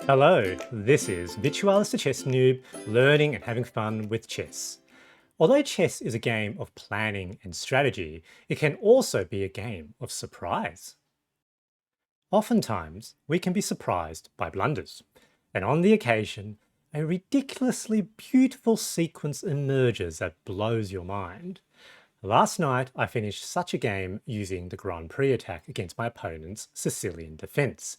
Hello, this is Virtualis the Chess Noob, learning and having fun with chess. Although chess is a game of planning and strategy, it can also be a game of surprise. Oftentimes, we can be surprised by blunders, and on the occasion, a ridiculously beautiful sequence emerges that blows your mind. Last night, I finished such a game using the Grand Prix attack against my opponent's Sicilian defense.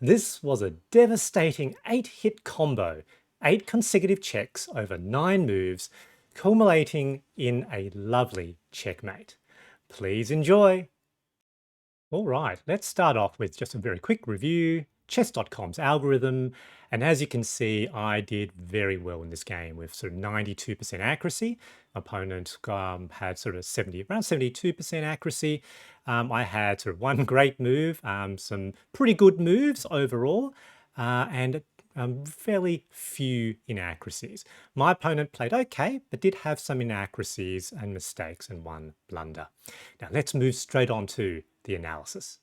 This was a devastating 8-hit combo, 8 consecutive checks over 9 moves, culminating in a lovely checkmate. Please enjoy! All right, let's start off with just a very quick review. Chess.com's algorithm, and as you can see, I did very well in this game with sort of 92% accuracy. Opponent had sort of around 72% accuracy. I had sort of one great move, some pretty good moves overall, and fairly few inaccuracies. My opponent played okay, but did have some inaccuracies and mistakes and one blunder. Now let's move straight on to the analysis.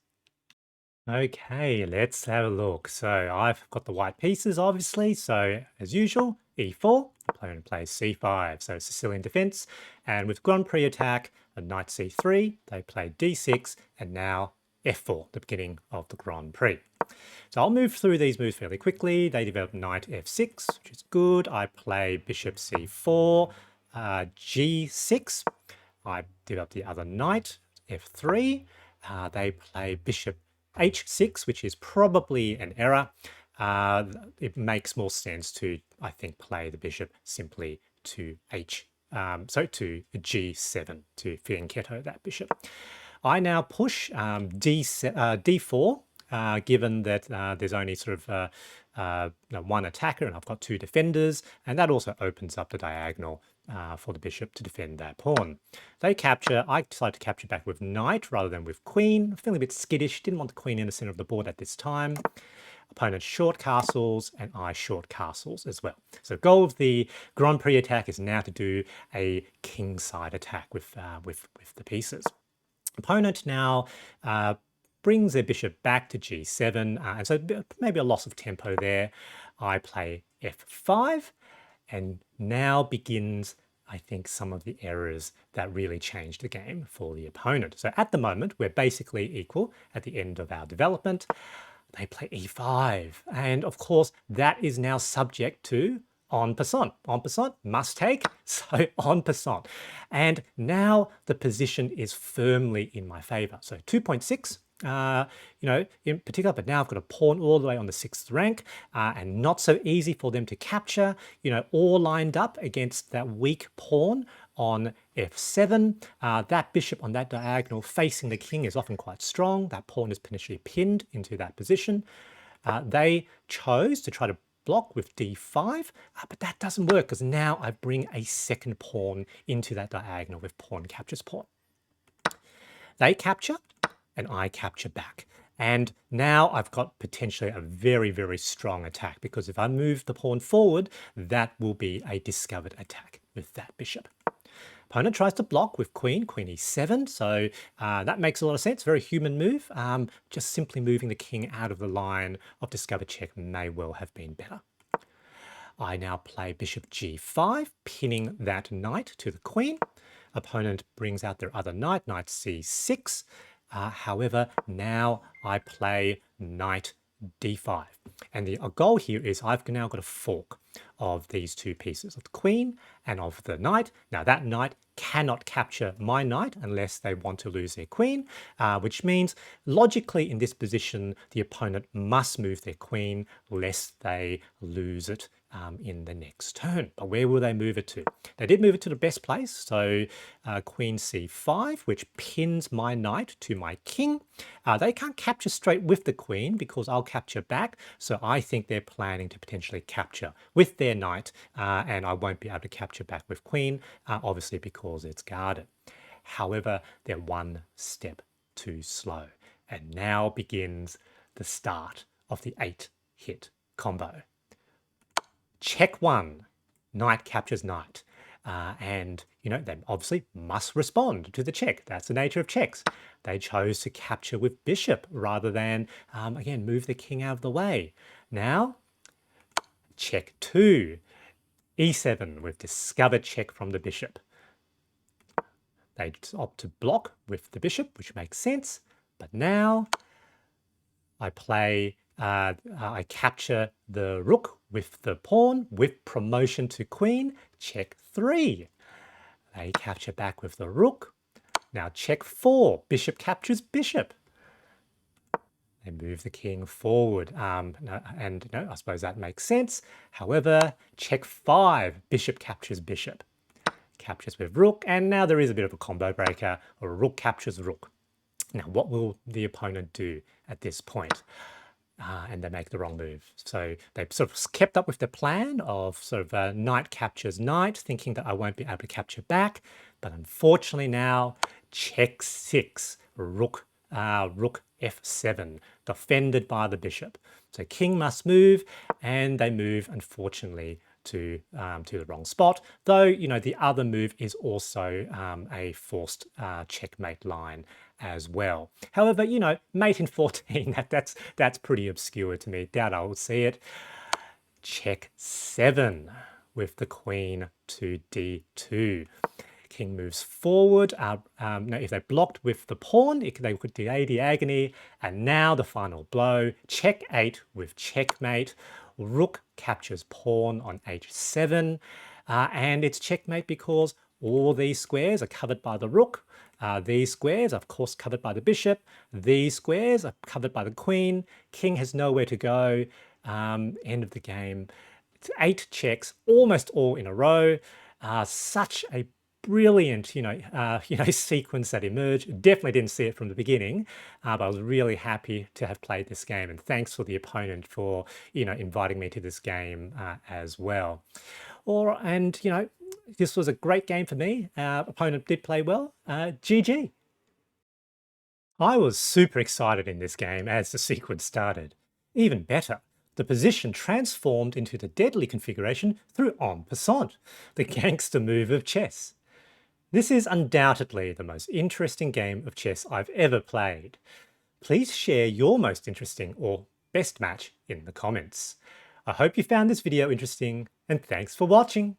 Okay, let's have a look. So I've got the white pieces, obviously. So as usual, e4, opponent plays c5. So Sicilian defense. And with Grand Prix attack, a knight c3, they play d6, and now f4, the beginning of the Grand Prix. So I'll move through these moves fairly quickly. They develop knight f6, which is good. I play bishop c4, g6. I develop the other knight, f3. They play bishop h6, which is probably an error. It makes more sense to, I think, play the bishop simply to to g7 to fianchetto that bishop. I now push d4, given that there's only sort of one attacker and I've got 2 defenders, and that also opens up the diagonal for the bishop to defend that pawn. They capture. I decide to capture back with knight rather than with queen. Feeling a bit skittish, didn't want the queen in the center of the board at this time. Opponent short castles, and I short castles as well. So goal of the Grand Prix attack is now to do a kingside attack with the pieces. Opponent now brings their bishop back to g7, and so maybe a loss of tempo there. I play f5, and now begins, I think, some of the errors that really changed the game for the opponent. So at the moment, we're basically equal at the end of our development. They play e5, and of course, that is now subject to en passant. En passant, must take, so en passant. And now the position is firmly in my favor. So 2.6, in particular, but now I've got a pawn all the way on the 6th rank, and not so easy for them to capture, all lined up against that weak pawn on f7. That bishop on that diagonal facing the king is often quite strong. That pawn is potentially pinned into that position. They chose to try to block with d5, but that doesn't work because now I bring a second pawn into that diagonal with pawn captures pawn. They capture, and I capture back. And now I've got potentially a very, very strong attack, because if I move the pawn forward, that will be a discovered attack with that bishop. Opponent tries to block with queen e7, so that makes a lot of sense. Very human move. Just simply moving the king out of the line of discovered check may well have been better. I now play bishop g5, pinning that knight to the queen. Opponent brings out their other knight, knight c6. However, now I play knight d5. And the goal here is I've now got a fork of these 2 pieces, of the queen and of the knight. Now that knight cannot capture my knight unless they want to lose their queen, which means logically in this position, the opponent must move their queen lest they lose it in the next turn. But where will they move it to? They did move it to the best place, so queen c5, which pins my knight to my king. They can't capture straight with the queen because I'll capture back, so I think they're planning to potentially capture with their knight, and I won't be able to capture back with queen, obviously because it's guarded. However, they're one step too slow, and now begins the start of the 8-hit combo. Check 1, knight captures knight. And, they obviously must respond to the check. That's the nature of checks. They chose to capture with bishop rather than, again, move the king out of the way. Now, check 2, e7 with discovered check from the bishop. They opt to block with the bishop, which makes sense. But now I capture the rook with the pawn with promotion to queen, check 3. They capture back with the rook. Now check 4, bishop captures bishop. They move the king forward, I suppose that makes sense. However, check 5, bishop captures bishop. Captures with rook, and now there is a bit of a combo breaker, or rook captures rook. Now, what will the opponent do at this point? And they make the wrong move. So they sort of kept up with the plan of sort of knight captures knight, thinking that I won't be able to capture back. But unfortunately now, check 6, rook f7, defended by the bishop. So king must move, and they move, unfortunately, to the wrong spot. Though, you know, the other move is also a forced checkmate line as well. However, you know, mate in 14, that's pretty obscure to me. Doubt I will see it. Check 7 with the queen to d2. King moves forward. Now, if they blocked with the pawn, they could delay the agony. And now the final blow. Check 8 with checkmate. Rook captures pawn on h7. And it's checkmate because all these squares are covered by the rook. These squares are, of course, covered by the bishop. These squares are covered by the queen. King has nowhere to go. End of the game. It's 8 checks, almost all in a row. Such a brilliant, sequence that emerged. Definitely didn't see it from the beginning, but I was really happy to have played this game. And thanks for the opponent for, inviting me to this game as well. This was a great game for me. Opponent did play well. GG. I was super excited in this game as the sequence started. Even better, the position transformed into the deadly configuration through en passant, the gangster move of chess. This is undoubtedly the most interesting game of chess I've ever played. Please share your most interesting or best match in the comments. I hope you found this video interesting, and thanks for watching.